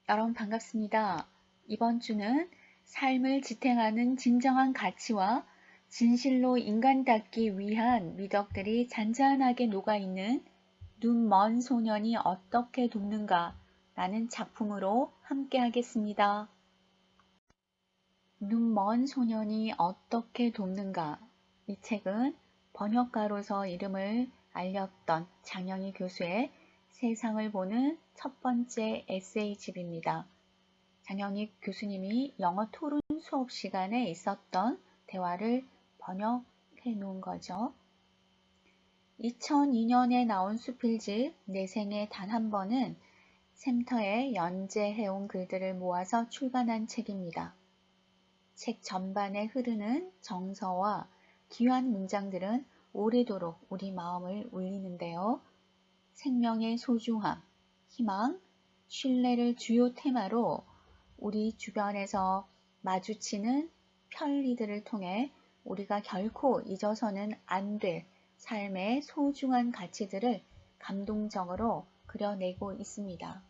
여러분 반갑습니다. 이번 주는 삶을 지탱하는 진정한 가치와 진실로 인간답기 위한 미덕들이 잔잔하게 녹아있는 눈 먼 소년이 어떻게 돕는가 라는 작품으로 함께 하겠습니다. 눈 먼 소년이 어떻게 돕는가. 이 책은 번역가로서 이름을 알렸던 장영희 교수의 세상을 보는 첫 번째 에세이집입니다. 장영희 교수님이 영어 토론 수업 시간에 있었던 대화를 번역해 놓은 거죠. 2002년에 나온 수필집 내 생에 단 한 번은 샘터에 연재해온 글들을 모아서 출간한 책입니다. 책 전반에 흐르는 정서와 귀한 문장들은 오래도록 우리 마음을 울리는데요. 생명의 소중함, 희망, 신뢰를 주요 테마로 우리 주변에서 마주치는 편리들을 통해 우리가 결코 잊어서는 안 될 삶의 소중한 가치들을 감동적으로 그려내고 있습니다.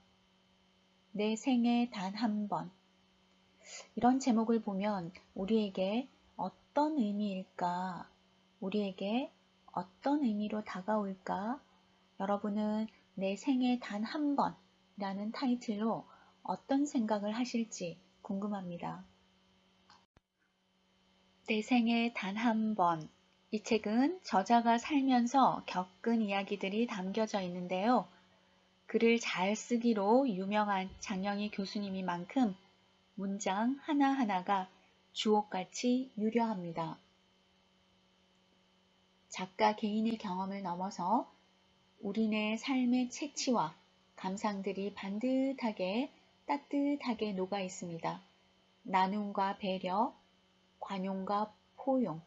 내 생에 단 한 번. 이런 제목을 보면 우리에게 어떤 의미일까? 우리에게 어떤 의미로 다가올까? 여러분은 내 생에 단 한 번이라는 타이틀로 어떤 생각을 하실지 궁금합니다. 내 생에 단 한 번. 이 책은 저자가 살면서 겪은 이야기들이 담겨져 있는데요. 글을 잘 쓰기로 유명한 장영희 교수님이만큼 문장 하나하나가 주옥같이 유려합니다. 작가 개인의 경험을 넘어서 우리네 삶의 채취와 감상들이 반듯하게 따뜻하게 녹아 있습니다. 나눔과 배려, 관용과 포용,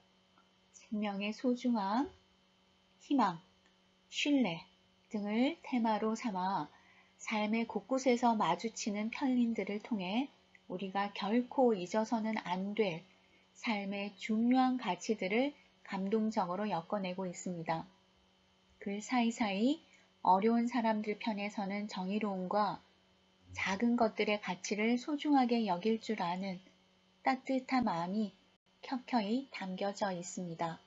생명의 소중함, 희망, 신뢰 등을 테마로 삼아 삶의 곳곳에서 마주치는 편린들을 통해 우리가 결코 잊어서는 안 될 삶의 중요한 가치들을 감동적으로 엮어내고 있습니다. 글 사이사이 어려운 사람들 편에 서는 정의로움과 작은 것들의 가치를 소중하게 여길 줄 아는 따뜻한 마음이 켜켜이 담겨져 있습니다.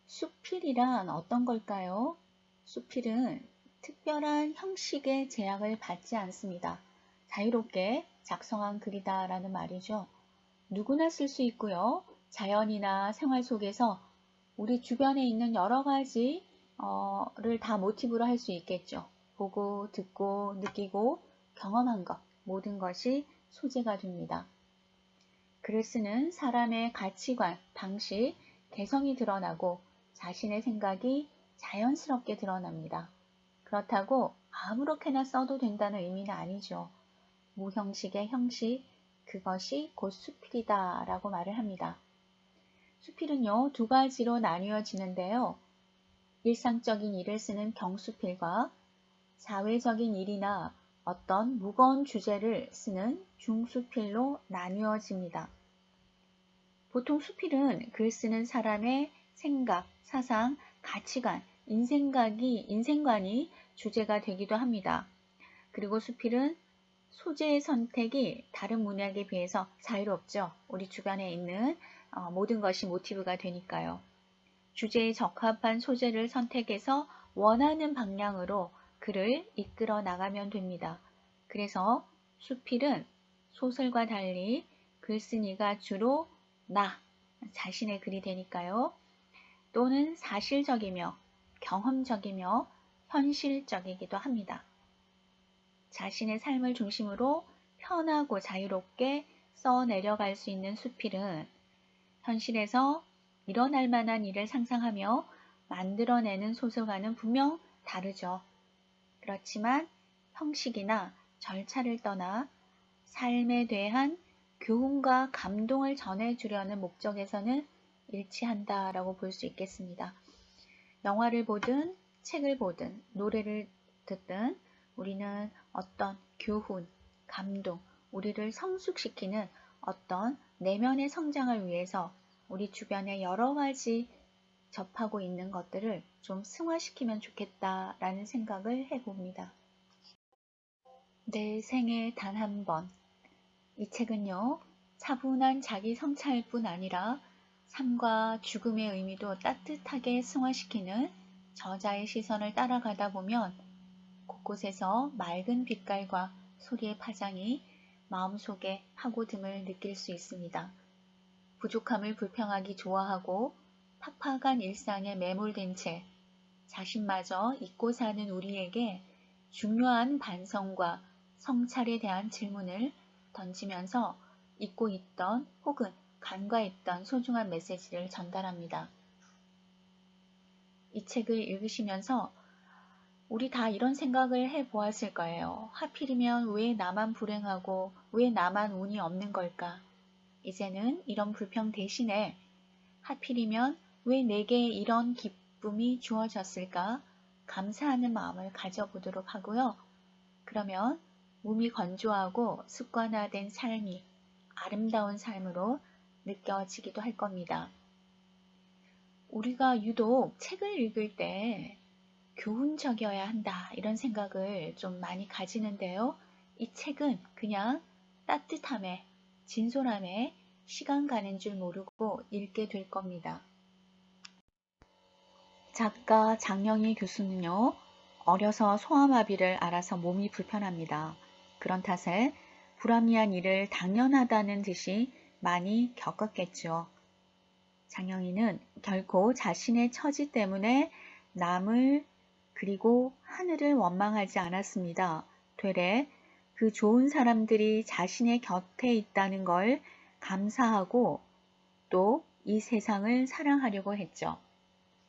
수필이란 어떤 걸까요? 수필은 특별한 형식의 제약을 받지 않습니다. 자유롭게 작성한 글이다라는 말이죠. 누구나 쓸 수 있고요. 자연이나 생활 속에서 우리 주변에 있는 여러 가지를 다 모티브로 할 수 있겠죠. 보고, 듣고, 느끼고, 경험한 것, 모든 것이 소재가 됩니다. 글을 쓰는 사람의 가치관, 방식, 개성이 드러나고 자신의 생각이 자연스럽게 드러납니다. 그렇다고 아무렇게나 써도 된다는 의미는 아니죠. 무형식의 형식, 그것이 곧 수필이다 라고 말을 합니다. 수필은요, 두 가지로 나뉘어지는데요. 일상적인 일을 쓰는 경수필과 사회적인 일이나 어떤 무거운 주제를 쓰는 중수필로 나뉘어집니다. 보통 수필은 글 쓰는 사람의 생각, 사상, 가치관, 인생관이 주제가 되기도 합니다. 그리고 수필은 소재의 선택이 다른 문학에 비해서 자유롭죠. 우리 주변에 있는 모든 것이 모티브가 되니까요. 주제에 적합한 소재를 선택해서 원하는 방향으로 글을 이끌어 나가면 됩니다. 그래서 수필은 소설과 달리 글쓴이가 주로 나 자신의 글이 되니까요. 또는 사실적이며 경험적이며 현실적이기도 합니다. 자신의 삶을 중심으로 편하고 자유롭게 써내려갈 수 있는 수필은 현실에서 일어날 만한 일을 상상하며 만들어내는 소설과는 분명 다르죠. 그렇지만 형식이나 절차를 떠나 삶에 대한 교훈과 감동을 전해주려는 목적에서는 일치한다라고 볼 수 있겠습니다. 영화를 보든 책을 보든 노래를 듣든 우리는 어떤 교훈, 감동, 우리를 성숙시키는 어떤 내면의 성장을 위해서 우리 주변에 여러 가지 접하고 있는 것들을 좀 승화시키면 좋겠다라는 생각을 해봅니다. 내 생에 단 한 번. 이 책은요, 차분한 자기 성찰뿐 아니라 삶과 죽음의 의미도 따뜻하게 승화시키는 저자의 시선을 따라가다 보면 곳곳에서 맑은 빛깔과 소리의 파장이 마음속에 파고듦을 느낄 수 있습니다. 부족함을 불평하기 좋아하고 팍팍한 일상에 매몰된 채 자신마저 잊고 사는 우리에게 중요한 반성과 성찰에 대한 질문을 던지면서 잊고 있던 혹은 간과했던 소중한 메시지를 전달합니다. 이 책을 읽으시면서 우리 다 이런 생각을 해보았을 거예요. 하필이면 왜 나만 불행하고 왜 나만 운이 없는 걸까? 이제는 이런 불평 대신에 하필이면 왜 내게 이런 기쁨이 주어졌을까? 감사하는 마음을 가져보도록 하고요. 그러면 몸이 건조하고 습관화된 삶이 아름다운 삶으로 느껴지기도 할 겁니다. 우리가 유독 책을 읽을 때 교훈적이어야 한다 이런 생각을 좀 많이 가지는데요. 이 책은 그냥 따뜻함에 진솔함에 시간 가는 줄 모르고 읽게 될 겁니다. 작가 장영희 교수는요. 어려서 소아마비를 앓아서 몸이 불편합니다. 그런 탓에 불합리한 일을 당연하다는 듯이 많이 겪었겠죠. 장영희는 결코 자신의 처지 때문에 남을 그리고 하늘을 원망하지 않았습니다. 되레 그 좋은 사람들이 자신의 곁에 있다는 걸 감사하고 또 이 세상을 사랑하려고 했죠.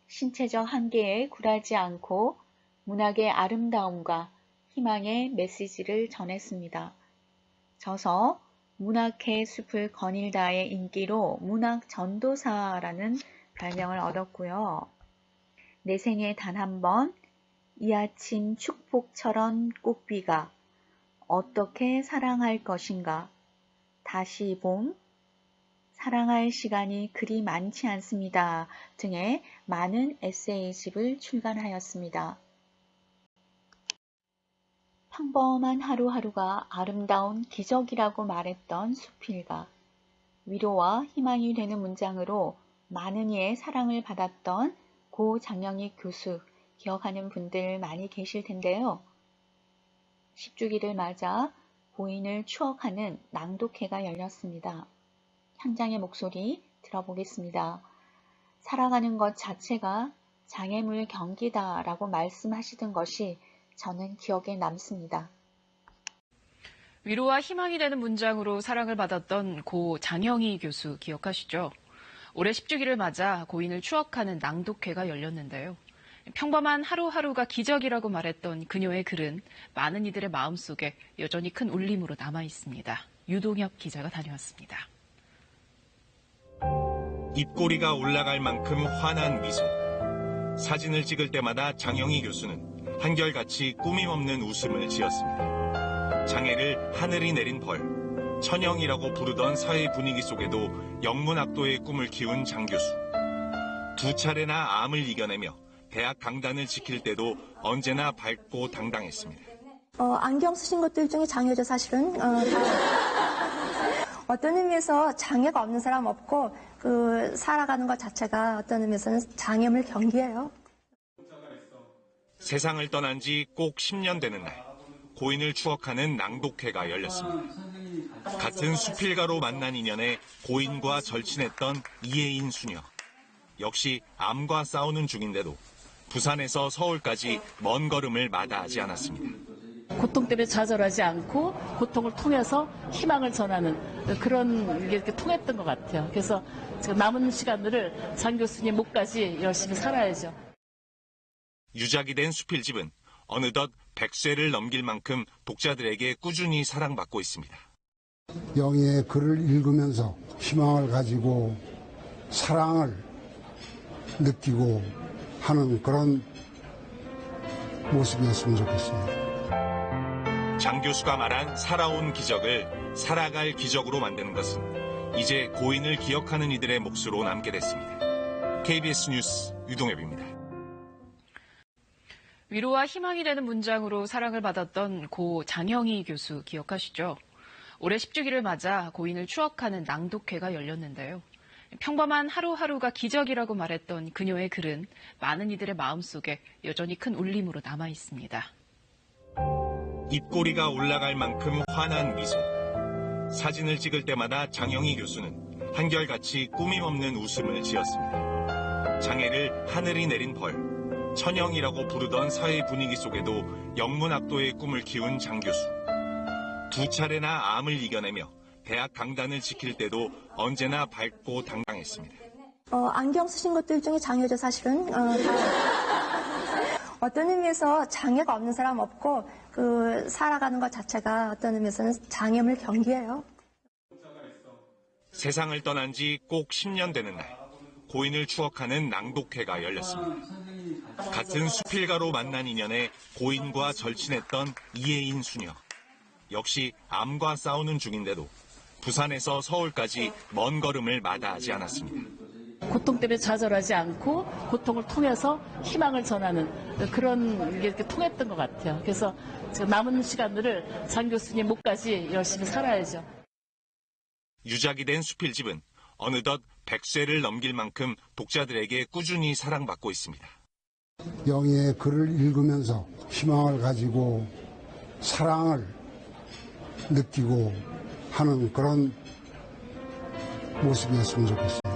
신체적 한계에 굴하지 않고 문학의 아름다움과 희망의 메시지를 전했습니다. 저서 문학의 숲을 거닐다의 인기로 문학 전도사라는 별명을 얻었고요. 내 생에 단 한 번 이 아침 축복처럼 꽃비가 어떻게 사랑할 것인가 다시 봄 사랑할 시간이 그리 많지 않습니다 등의 많은 에세이집을 출간하였습니다. 평범한 하루하루가 아름다운 기적이라고 말했던 수필가, 위로와 희망이 되는 문장으로 많은 이의 사랑을 받았던 고 장영희 교수 기억하는 분들 많이 계실 텐데요. 10주기를 맞아 고인을 추억하는 낭독회가 열렸습니다. 현장의 목소리 들어보겠습니다. 살아가는 것 자체가 장애물 경기다라고 말씀하시던 것이 저는 기억에 남습니다. 위로와 희망이 되는 문장으로 사랑을 받았던 고 장영희 교수 기억하시죠? 올해 10주기를 맞아 고인을 추억하는 낭독회가 열렸는데요. 평범한 하루하루가 기적이라고 말했던 그녀의 글은 많은 이들의 마음속에 여전히 큰 울림으로 남아 있습니다. 유동혁 기자가 다녀왔습니다. 입꼬리가 올라갈 만큼 환한 미소. 사진을 찍을 때마다 장영희 교수는 한결같이 꾸밈없는 웃음을 지었습니다. 장애를 하늘이 내린 벌, 천영이라고 부르던 사회 분위기 속에도 영문학도의 꿈을 키운 장 교수. 두 차례나 암을 이겨내며 대학 강단을 지킬 때도 언제나 밝고 당당했습니다. 안경 쓰신 것들 중에 장애죠, 사실은. 어떤 의미에서 장애가 없는 사람 없고, 살아가는 것 자체가 어떤 의미에서는 장애물 경기예요. 세상을 떠난 지 꼭 10년 되는 날, 고인을 추억하는 낭독회가 열렸습니다. 같은 수필가로 만난 인연에 고인과 절친했던 이혜인 수녀. 역시 암과 싸우는 중인데도 부산에서 서울까지 먼 걸음을 마다하지 않았습니다. 고통 때문에 좌절하지 않고 고통을 통해서 희망을 전하는 그런 게 이렇게 통했던 것 같아요. 그래서 지금 남은 시간들을 장 교수님 목까지 열심히 살아야죠. 유작이 된 수필집은 어느덧 100쇄를 넘길 만큼 독자들에게 꾸준히 사랑받고 있습니다. 영희의 글을 읽으면서 희망을 가지고 사랑을 느끼고 하는 그런 모습이었으면 좋겠습니다. 장 교수가 말한 살아온 기적을 살아갈 기적으로 만드는 것은 이제 고인을 기억하는 이들의 몫으로 남게 됐습니다. KBS 뉴스 유동엽입니다. 위로와 희망이 되는 문장으로 사랑을 받았던 고 장영희 교수 기억하시죠? 올해 10주기를 맞아 고인을 추억하는 낭독회가 열렸는데요. 평범한 하루하루가 기적이라고 말했던 그녀의 글은 많은 이들의 마음속에 여전히 큰 울림으로 남아 있습니다. 입꼬리가 올라갈 만큼 환한 미소. 사진을 찍을 때마다 장영희 교수는 한결같이 꾸밈없는 웃음을 지었습니다. 장애를 하늘이 내린 벌, 천영이라고 부르던 사회 분위기 속에도 영문학도의 꿈을 키운 장 교수. 두 차례나 암을 이겨내며 대학 강단을 지킬 때도 언제나 밝고 당당했습니다. 안경 쓰신 것들 중에 장애죠, 사실은. 어떤 의미에서 장애가 없는 사람 없고, 살아가는 것 자체가 어떤 의미에서는 장애물 경기예요. 세상을 떠난 지 꼭 10년 되는 날, 고인을 추억하는 낭독회가 열렸습니다. 같은 수필가로 만난 인연에 고인과 절친했던 이혜인 수녀. 역시 암과 싸우는 중인데도 부산에서 서울까지 먼 걸음을 마다하지 않았습니다. 고통 때문에 좌절하지 않고 고통을 통해서 희망을 전하는 그런 게 이렇게 통했던 것 같아요. 그래서 제가 남은 시간들을 장 교수님 목까지 열심히 살아야죠. 유작이 된 수필집은 어느덧 100쇄를 넘길 만큼 독자들에게 꾸준히 사랑받고 있습니다. 영희의 글을 읽으면서 희망을 가지고 사랑을 느끼고 하는 그런 모습이었으면 좋겠습니다.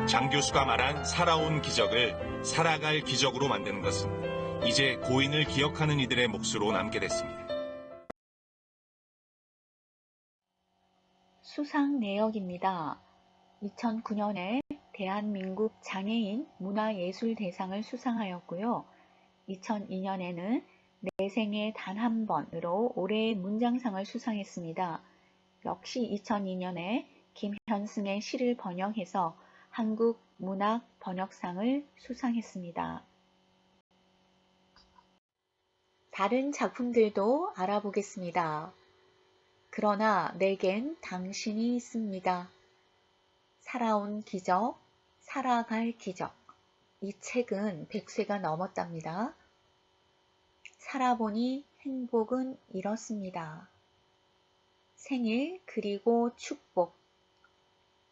장 교수가 말한 살아온 기적을 살아갈 기적으로 만드는 것은 이제 고인을 기억하는 이들의 몫으로 남게 됐습니다. 수상 내역입니다. 2009년에 대한민국 장애인 문화예술대상을 수상하였고요. 2002년에는 내 생에 단 한 번으로 올해의 문장상을 수상했습니다. 역시 2002년에 김현승의 시를 번역해서 한국 문학 번역상을 수상했습니다. 다른 작품들도 알아보겠습니다. 그러나 내겐 당신이 있습니다. 살아온 기적, 살아갈 기적. 이 책은 100쇄가 넘었답니다. 살아보니 행복은 이렇습니다. 생일 그리고 축복,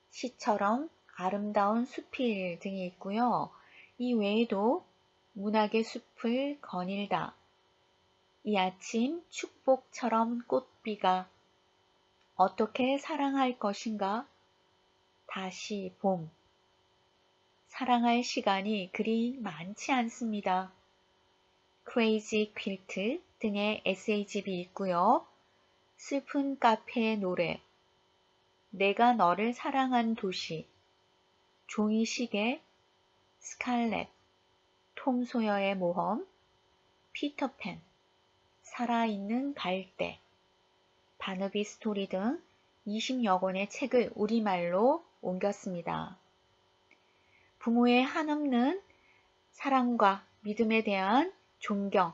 시처럼 아름다운 수필 등이 있고요. 이 외에도 문학의 숲을 거닐다, 이 아침 축복처럼 꽃비가, 어떻게 사랑할 것인가, 다시 봄, 사랑할 시간이 그리 많지 않습니다. 크레이지 퀼트 등의 에세이집이 있고요. 슬픈 카페의 노래, 내가 너를 사랑한 도시, 종이시계, 스칼렛, 톰 소여의 모험, 피터팬, 살아있는 갈대, 바너비 스토리 등 20여 권의 책을 우리말로 옮겼습니다. 부모의 한없는 사랑과 믿음에 대한 존경,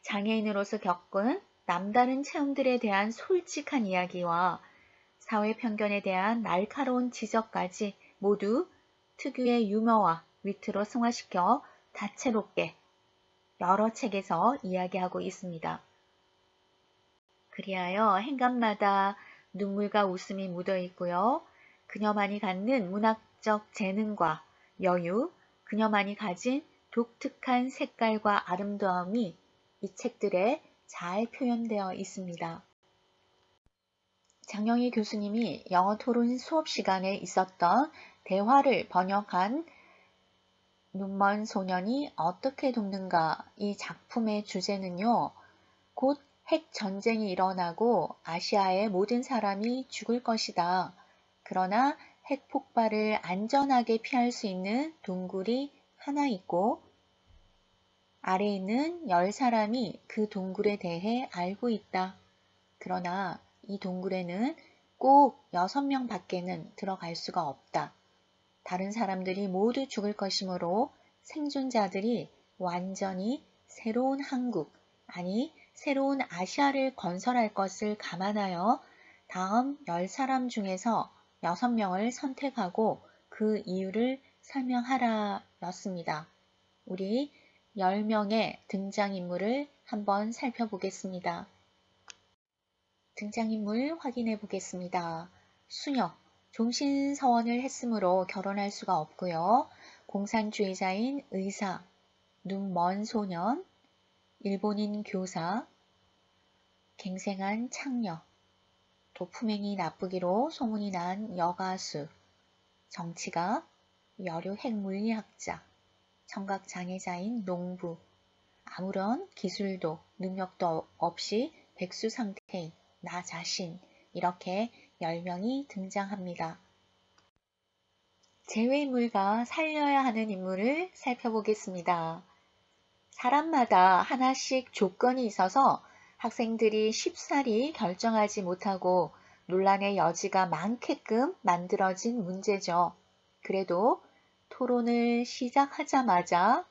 장애인으로서 겪은 남다른 체험들에 대한 솔직한 이야기와 사회 편견에 대한 날카로운 지적까지 모두 특유의 유머와 위트로 승화시켜 다채롭게 여러 책에서 이야기하고 있습니다. 그리하여 행간마다 눈물과 웃음이 묻어 있고요. 그녀만이 갖는 문학적 재능과 여유, 그녀만이 가진 독특한 색깔과 아름다움이 이 책들에 잘 표현되어 있습니다. 장영희 교수님이 영어 토론 수업 시간에 있었던 대화를 번역한 눈먼 소년이 어떻게 돕는가, 이 작품의 주제는요, 곧 핵 전쟁이 일어나고 아시아의 모든 사람이 죽을 것이다. 그러나 핵 폭발을 안전하게 피할 수 있는 동굴이 하나 있고 아래에 있는 10사람이 그 동굴에 대해 알고 있다. 그러나 이 동굴에는 꼭 6명 밖에는 들어갈 수가 없다. 다른 사람들이 모두 죽을 것이므로 생존자들이 완전히 새로운 한국, 아니 새로운 아시아를 건설할 것을 감안하여 다음 10사람 중에서 6명을 선택하고 그 이유를 설명하라 였습니다. 우리 10명의 등장인물을 한번 살펴보겠습니다. 등장인물 확인해 보겠습니다. 수녀, 종신서원을 했으므로 결혼할 수가 없고요. 공산주의자인 의사, 눈먼 소년, 일본인 교사, 갱생한 창녀, 도품행이 나쁘기로 소문이 난 여가수, 정치가, 여류 핵물리학자, 청각장애자인 농부, 아무런 기술도 능력도 없이 백수 상태인 나 자신, 이렇게 10명이 등장합니다. 제외인물과 살려야 하는 인물을 살펴보겠습니다. 사람마다 하나씩 조건이 있어서 학생들이 쉽사리 결정하지 못하고 논란의 여지가 많게끔 만들어진 문제죠. 그래도 토론을 시작하자마자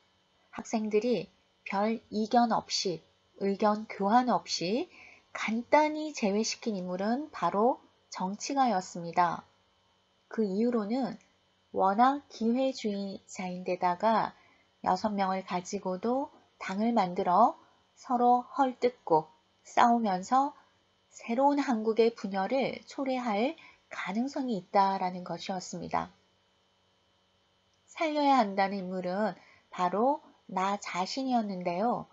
학생들이 별 이견 없이, 의견 교환 없이 간단히 제외시킨 인물은 바로 정치가였습니다. 그 이유로는 워낙 기회주의자인데다가 6명을 가지고도 당을 만들어 서로 헐뜯고 싸우면서 새로운 한국의 분열을 초래할 가능성이 있다라는 것이었습니다. 살려야 한다는 인물은 바로 나 자신이었는데요.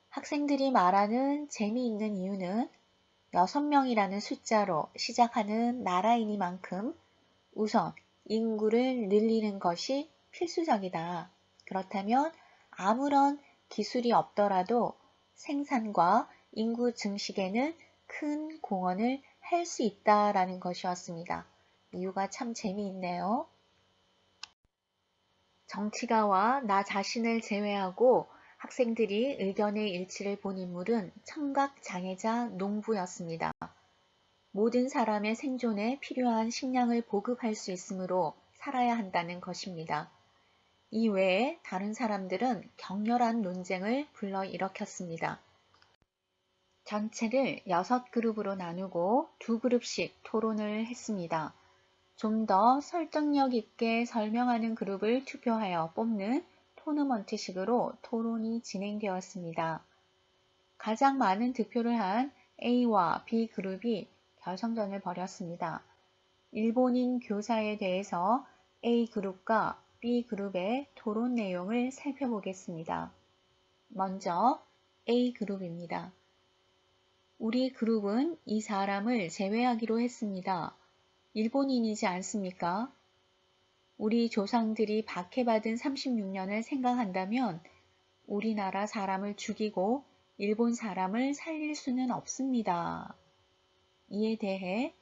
학생들이 말하는 재미있는 이유는 6명이라는 숫자로 시작하는 나라이니만큼 우선 인구를 늘리는 것이 필수적이다. 그렇다면 아무런 기술이 없더라도 생산과 인구 증식에는 큰 공헌을 할 수 있다라는 것이었습니다. 이유가 참 재미있네요. 정치가와 나 자신을 제외하고 학생들이 의견의 일치를 본 인물은 청각장애자 농부였습니다. 모든 사람의 생존에 필요한 식량을 보급할 수 있으므로 살아야 한다는 것입니다. 이 외에 다른 사람들은 격렬한 논쟁을 불러일으켰습니다. 전체를 6그룹으로 나누고 2그룹씩 토론을 했습니다. 좀 더 설득력 있게 설명하는 그룹을 투표하여 뽑는 토너먼트식으로 토론이 진행되었습니다. 가장 많은 득표를 한 A와 B 그룹이 결성전을 벌였습니다. 일본인 교사에 대해서 A 그룹과 B 그룹의 토론 내용을 살펴보겠습니다. 먼저 A 그룹입니다. 우리 그룹은 이 사람을 제외하기로 했습니다. 일본인이지 않습니까? 우리 조상들이 박해받은 36년을 생각한다면 우리나라 사람을 죽이고 일본 사람을 살릴 수는 없습니다. 이에 대해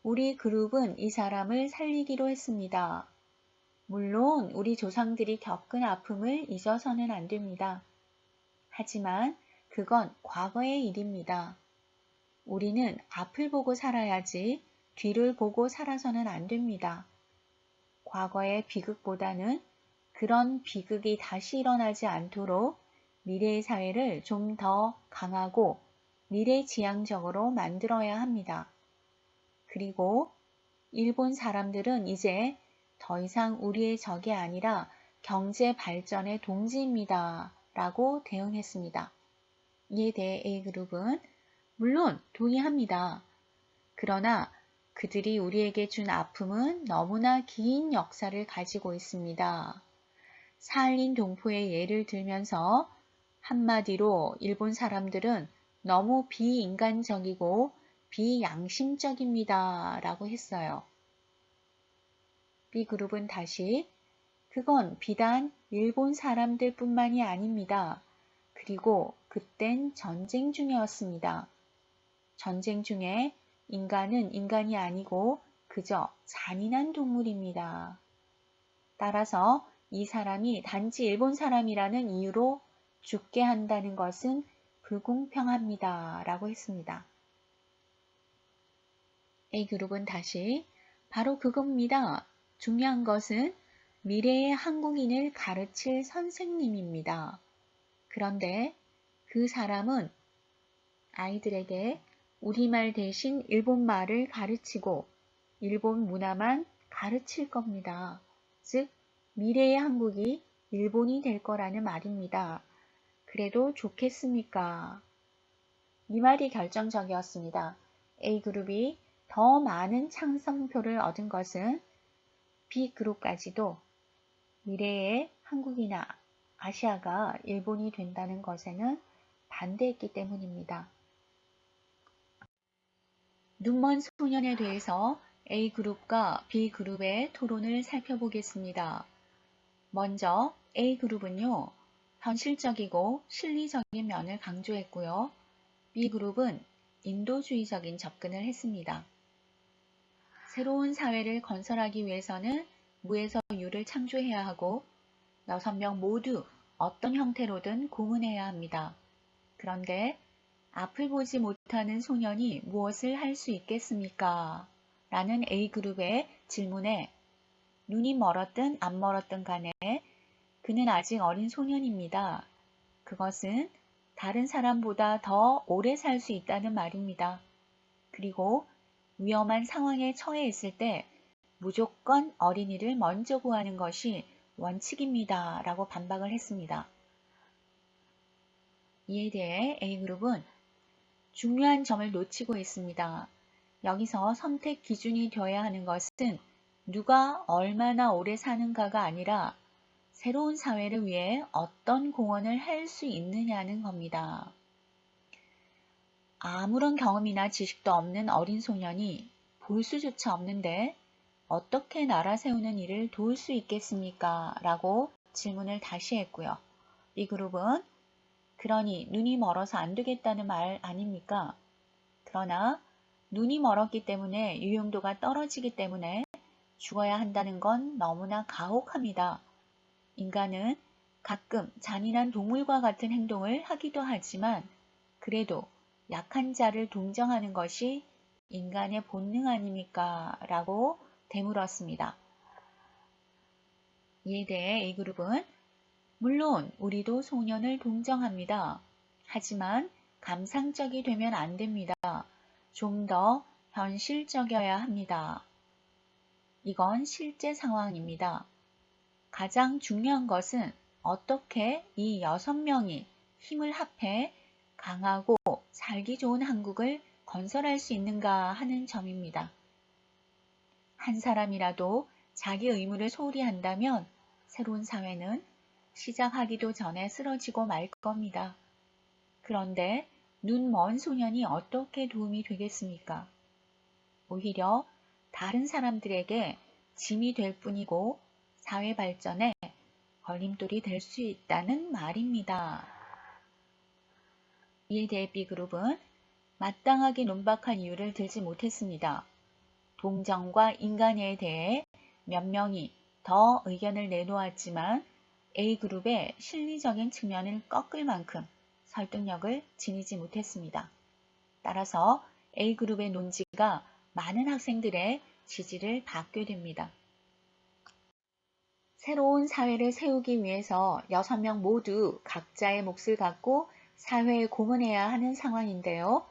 우리 그룹은 이 사람을 살리기로 했습니다. 물론 우리 조상들이 겪은 아픔을 잊어서는 안 됩니다. 하지만 그건 과거의 일입니다. 우리는 앞을 보고 살아야지 뒤를 보고 살아서는 안 됩니다. 과거의 비극보다는 그런 비극이 다시 일어나지 않도록 미래의 사회를 좀 더 강하고 미래지향적으로 만들어야 합니다. 그리고 일본 사람들은 이제 더 이상 우리의 적이 아니라 경제 발전의 동지입니다. 라고 대응했습니다. 이에 대해 A그룹은 물론 동의합니다. 그러나 그들이 우리에게 준 아픔은 너무나 긴 역사를 가지고 있습니다. 사할린 동포의 예를 들면서 한마디로 일본 사람들은 너무 비인간적이고 비양심적입니다. 라고 했어요. B그룹은 다시 그건 비단 일본 사람들 뿐만이 아닙니다. 그리고 그땐 전쟁 중이었습니다. 전쟁 중에 인간은 인간이 아니고 그저 잔인한 동물입니다. 따라서 이 사람이 단지 일본 사람이라는 이유로 죽게 한다는 것은 불공평합니다. 라고 했습니다. A그룹은 다시 바로 그겁니다. 중요한 것은 미래의 한국인을 가르칠 선생님입니다. 그런데 그 사람은 아이들에게 우리말 대신 일본말을 가르치고 일본 문화만 가르칠 겁니다. 즉 미래의 한국이 일본이 될 거라는 말입니다. 그래도 좋겠습니까? 이 말이 결정적이었습니다. A그룹이 더 많은 찬성표를 얻은 것은 B그룹까지도 미래의 한국이나 아시아가 일본이 된다는 것에는 반대했기 때문입니다. 눈먼 소년에 대해서 A그룹과 B그룹의 토론을 살펴보겠습니다. 먼저 A그룹은요, 현실적이고 실리적인 면을 강조했고요. B그룹은 인도주의적인 접근을 했습니다. 새로운 사회를 건설하기 위해서는 무에서 유를 창조해야 하고 6명 모두 어떤 형태로든 공헌해야 합니다. 그런데 앞을 보지 못하는 소년이 무엇을 할 수 있겠습니까? 라는 A그룹의 질문에 눈이 멀었든 안 멀었든 간에 그는 아직 어린 소년입니다. 그것은 다른 사람보다 더 오래 살 수 있다는 말입니다. 그리고 위험한 상황에 처해 있을 때 무조건 어린이를 먼저 구하는 것이 원칙입니다. 라고 반박을 했습니다. 이에 대해 A그룹은 중요한 점을 놓치고 있습니다. 여기서 선택 기준이 되어야 하는 것은 누가 얼마나 오래 사는가가 아니라 새로운 사회를 위해 어떤 공헌을 할 수 있느냐는 겁니다. 아무런 경험이나 지식도 없는 어린 소년이 볼 수조차 없는데 어떻게 나라 세우는 일을 도울 수 있겠습니까? 라고 질문을 다시 했고요. B그룹은 그러니 눈이 멀어서 안 되겠다는 말 아닙니까? 그러나 눈이 멀었기 때문에 유용도가 떨어지기 때문에 죽어야 한다는 건 너무나 가혹합니다. 인간은 가끔 잔인한 동물과 같은 행동을 하기도 하지만 그래도 약한 자를 동정하는 것이 인간의 본능 아닙니까? 라고 되물었습니다. 이에 대해 A그룹은 물론 우리도 소년을 동정합니다. 하지만 감상적이 되면 안 됩니다. 좀 더 현실적이어야 합니다. 이건 실제 상황입니다. 가장 중요한 것은 어떻게 이 6명이 힘을 합해 강하고 살기 좋은 한국을 건설할 수 있는가 하는 점입니다. 한 사람이라도 자기 의무를 소홀히 한다면 새로운 사회는 시작하기도 전에 쓰러지고 말 겁니다. 그런데 눈 먼 소년이 어떻게 도움이 되겠습니까? 오히려 다른 사람들에게 짐이 될 뿐이고 사회 발전에 걸림돌이 될 수 있다는 말입니다. 이에 대해 B그룹은 마땅하게 논박할 이유를 들지 못했습니다. 동정과 인간애에 대해 몇 명이 더 의견을 내놓았지만 A그룹의 실리적인 측면을 꺾을 만큼 설득력을 지니지 못했습니다. 따라서 A그룹의 논지가 많은 학생들의 지지를 받게 됩니다. 새로운 사회를 세우기 위해서 6명 모두 각자의 몫을 갖고 사회에 공헌해야 하는 상황인데요.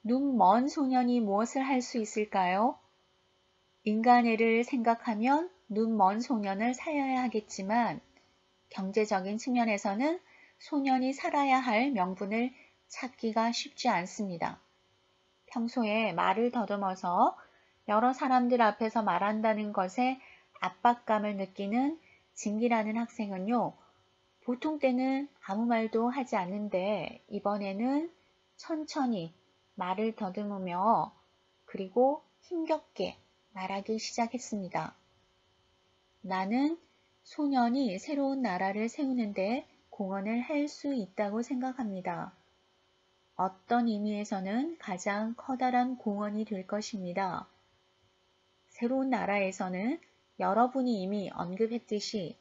눈 먼 소년이 무엇을 할 수 있을까요? 인간애를 생각하면 눈 먼 소년을 살려야 하겠지만 경제적인 측면에서는 소년이 살아야 할 명분을 찾기가 쉽지 않습니다. 평소에 말을 더듬어서 여러 사람들 앞에서 말한다는 것에 압박감을 느끼는 진기라는 학생은요, 보통 때는 아무 말도 하지 않는데 이번에는 천천히 말을 더듬으며 그리고 힘겹게 말하기 시작했습니다. 나는 소년이 새로운 나라를 세우는데 공헌을 할 수 있다고 생각합니다. 어떤 의미에서는 가장 커다란 공헌이 될 것입니다. 새로운 나라에서는 여러분이 이미 언급했듯이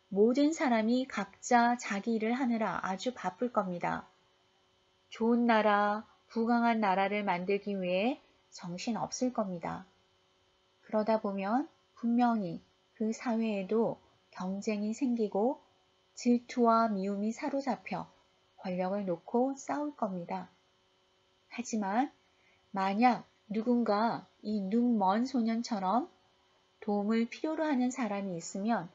모든 사람이 각자 자기 일을 하느라 아주 바쁠 겁니다. 좋은 나라, 부강한 나라를 만들기 위해 정신 없을 겁니다. 그러다 보면 분명히 그 사회에도 경쟁이 생기고 질투와 미움이 사로잡혀 권력을 놓고 싸울 겁니다. 하지만 만약 누군가 이 눈 먼 소년처럼 도움을 필요로 하는 사람이 있으면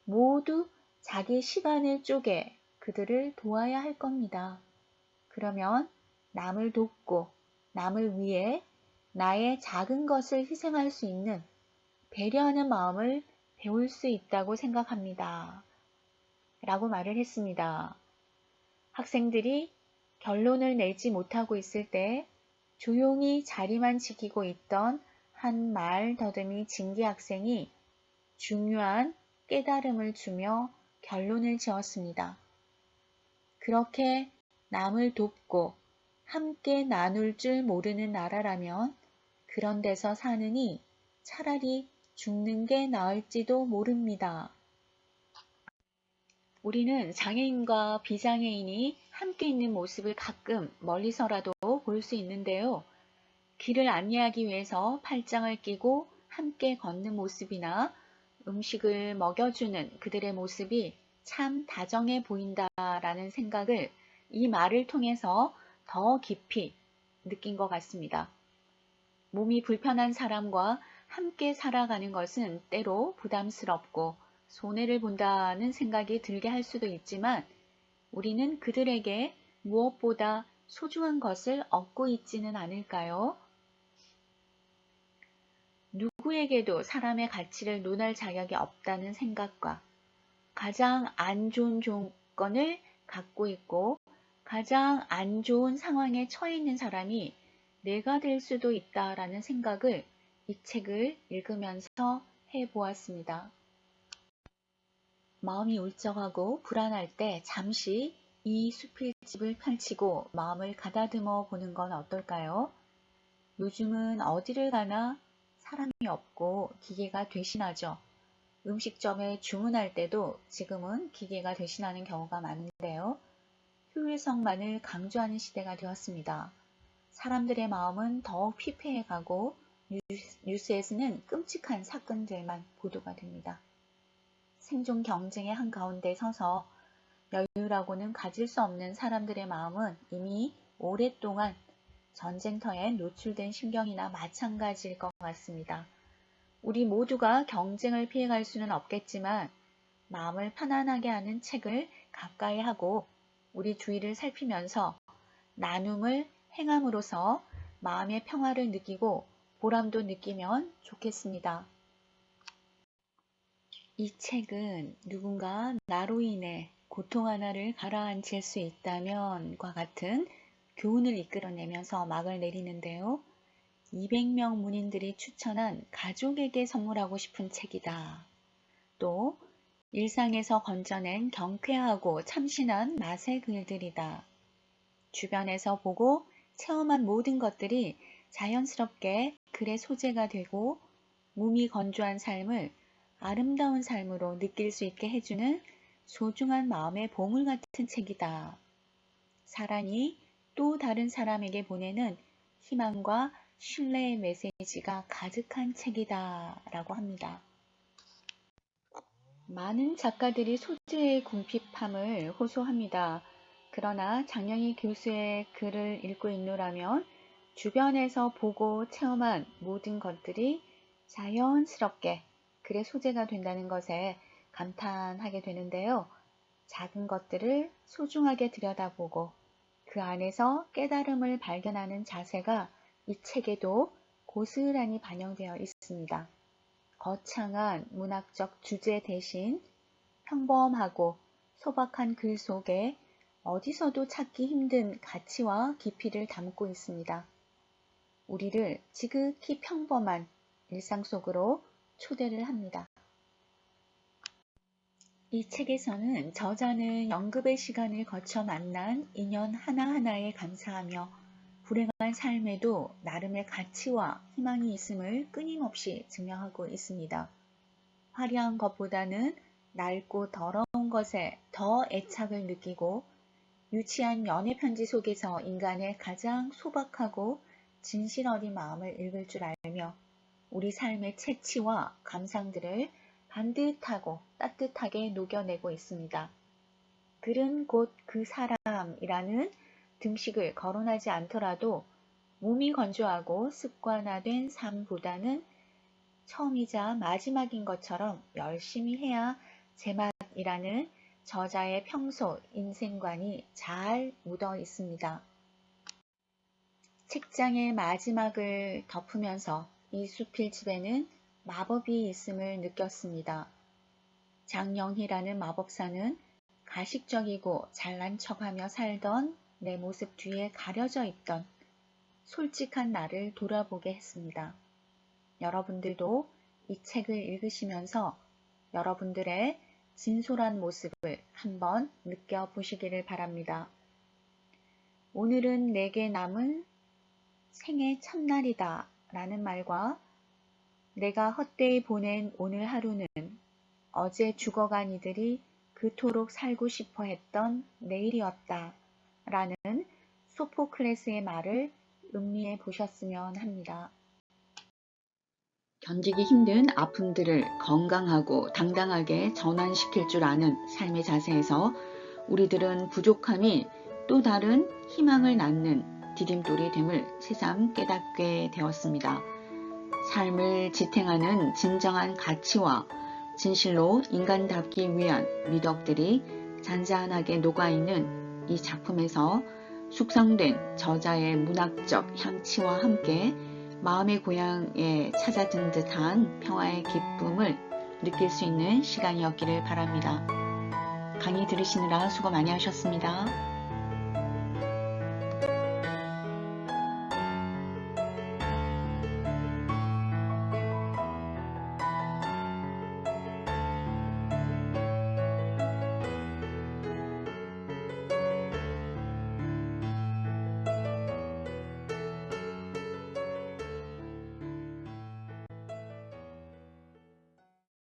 모두 자기 시간을 쪼개 그들을 도와야 할 겁니다. 그러면 남을 돕고 남을 위해 나의 작은 것을 희생할 수 있는 배려하는 마음을 배울 수 있다고 생각합니다. 라고 말을 했습니다. 학생들이 결론을 내지 못하고 있을 때 조용히 자리만 지키고 있던 한 말 더듬이 진기 학생이 중요한 깨달음을 주며 결론을 지었습니다. 그렇게 남을 돕고 함께 나눌 줄 모르는 나라라면 그런 데서 사느니 차라리 죽는 게 나을지도 모릅니다. 우리는 장애인과 비장애인이 함께 있는 모습을 가끔 멀리서라도 볼 수 있는데요. 길을 안내하기 위해서 팔짱을 끼고 함께 걷는 모습이나 음식을 먹여주는 그들의 모습이 참 다정해 보인다라는 생각을 이 말을 통해서 더 깊이 느낀 것 같습니다. 몸이 불편한 사람과 함께 살아가는 것은 때로 부담스럽고 손해를 본다는 생각이 들게 할 수도 있지만 우리는 그들에게 무엇보다 소중한 것을 얻고 있지는 않을까요? 누구에게도 사람의 가치를 논할 자격이 없다는 생각과 가장 안 좋은 조건을 갖고 있고 가장 안 좋은 상황에 처해 있는 사람이 내가 될 수도 있다라는 생각을 이 책을 읽으면서 해보았습니다. 마음이 울적하고 불안할 때 잠시 이 수필집을 펼치고 마음을 가다듬어 보는 건 어떨까요? 요즘은 어디를 가나 사람이 없고 기계가 대신하죠. 음식점에 주문할 때도 지금은 기계가 대신하는 경우가 많은데요. 효율성만을 강조하는 시대가 되었습니다. 사람들의 마음은 더욱 피폐해가고 뉴스에서는 끔찍한 사건들만 보도가 됩니다. 생존 경쟁의 한가운데 서서 여유라고는 가질 수 없는 사람들의 마음은 이미 오랫동안 전쟁터에 노출된 심경이나 마찬가지일 것 같습니다. 우리 모두가 경쟁을 피해갈 수는 없겠지만 마음을 편안하게 하는 책을 가까이 하고 우리 주위를 살피면서 나눔을 행함으로써 마음의 평화를 느끼고 보람도 느끼면 좋겠습니다. 이 책은 누군가 나로 인해 고통 하나를 가라앉힐 수 있다면과 같은 교훈을 이끌어내면서 막을 내리는데요. 200명 문인들이 추천한 가족에게 선물하고 싶은 책이다. 또 일상에서 건져낸 경쾌하고 참신한 맛의 글들이다. 주변에서 보고 체험한 모든 것들이 자연스럽게 글의 소재가 되고 몸이 건조한 삶을 아름다운 삶으로 느낄 수 있게 해주는 소중한 마음의 보물 같은 책이다. 사랑이 또 다른 사람에게 보내는 희망과 신뢰의 메시지가 가득한 책이다 라고 합니다. 많은 작가들이 소재의 궁핍함을 호소합니다. 그러나 장영희 교수의 글을 읽고 있노라면 주변에서 보고 체험한 모든 것들이 자연스럽게 글의 소재가 된다는 것에 감탄하게 되는데요. 작은 것들을 소중하게 들여다보고 그 안에서 깨달음을 발견하는 자세가 이 책에도 고스란히 반영되어 있습니다. 거창한 문학적 주제 대신 평범하고 소박한 글 속에 어디서도 찾기 힘든 가치와 깊이를 담고 있습니다. 우리를 지극히 평범한 일상 속으로 초대를 합니다. 이 책에서는 저자는 연급의 시간을 거쳐 만난 인연 하나하나에 감사하며 불행한 삶에도 나름의 가치와 희망이 있음을 끊임없이 증명하고 있습니다. 화려한 것보다는 낡고 더러운 것에 더 애착을 느끼고 유치한 연애 편지 속에서 인간의 가장 소박하고 진실 어린 마음을 읽을 줄 알며 우리 삶의 채취와 감상들을 반듯하고 따뜻하게 녹여내고 있습니다. 글은 곧 그 사람이라는 등식을 거론하지 않더라도 몸이 건조하고 습관화된 삶보다는 처음이자 마지막인 것처럼 열심히 해야 제맛이라는 저자의 평소 인생관이 잘 묻어 있습니다. 책장의 마지막을 덮으면서 이 수필집에는 마법이 있음을 느꼈습니다. 장영희라는 마법사는 가식적이고 잘난 척하며 살던 내 모습 뒤에 가려져 있던 솔직한 나를 돌아보게 했습니다. 여러분들도 이 책을 읽으시면서 여러분들의 진솔한 모습을 한번 느껴보시기를 바랍니다. 오늘은 내게 남은 생의 첫날이다 라는 말과 내가 헛되이 보낸 오늘 하루는 어제 죽어간 이들이 그토록 살고 싶어 했던 내일이었다 라는 소포클레스의 말을 음미해 보셨으면 합니다. 견디기 힘든 아픔들을 건강하고 당당하게 전환시킬 줄 아는 삶의 자세에서 우리들은 부족함이 또 다른 희망을 낳는 디딤돌이 됨을 새삼 깨닫게 되었습니다. 삶을 지탱하는 진정한 가치와 진실로 인간답기 위한 미덕들이 잔잔하게 녹아있는 이 작품에서 숙성된 저자의 문학적 향치와 함께 마음의 고향에 찾아든 듯한 평화의 기쁨을 느낄 수 있는 시간이었기를 바랍니다. 강의 들으시느라 수고 많이 하셨습니다.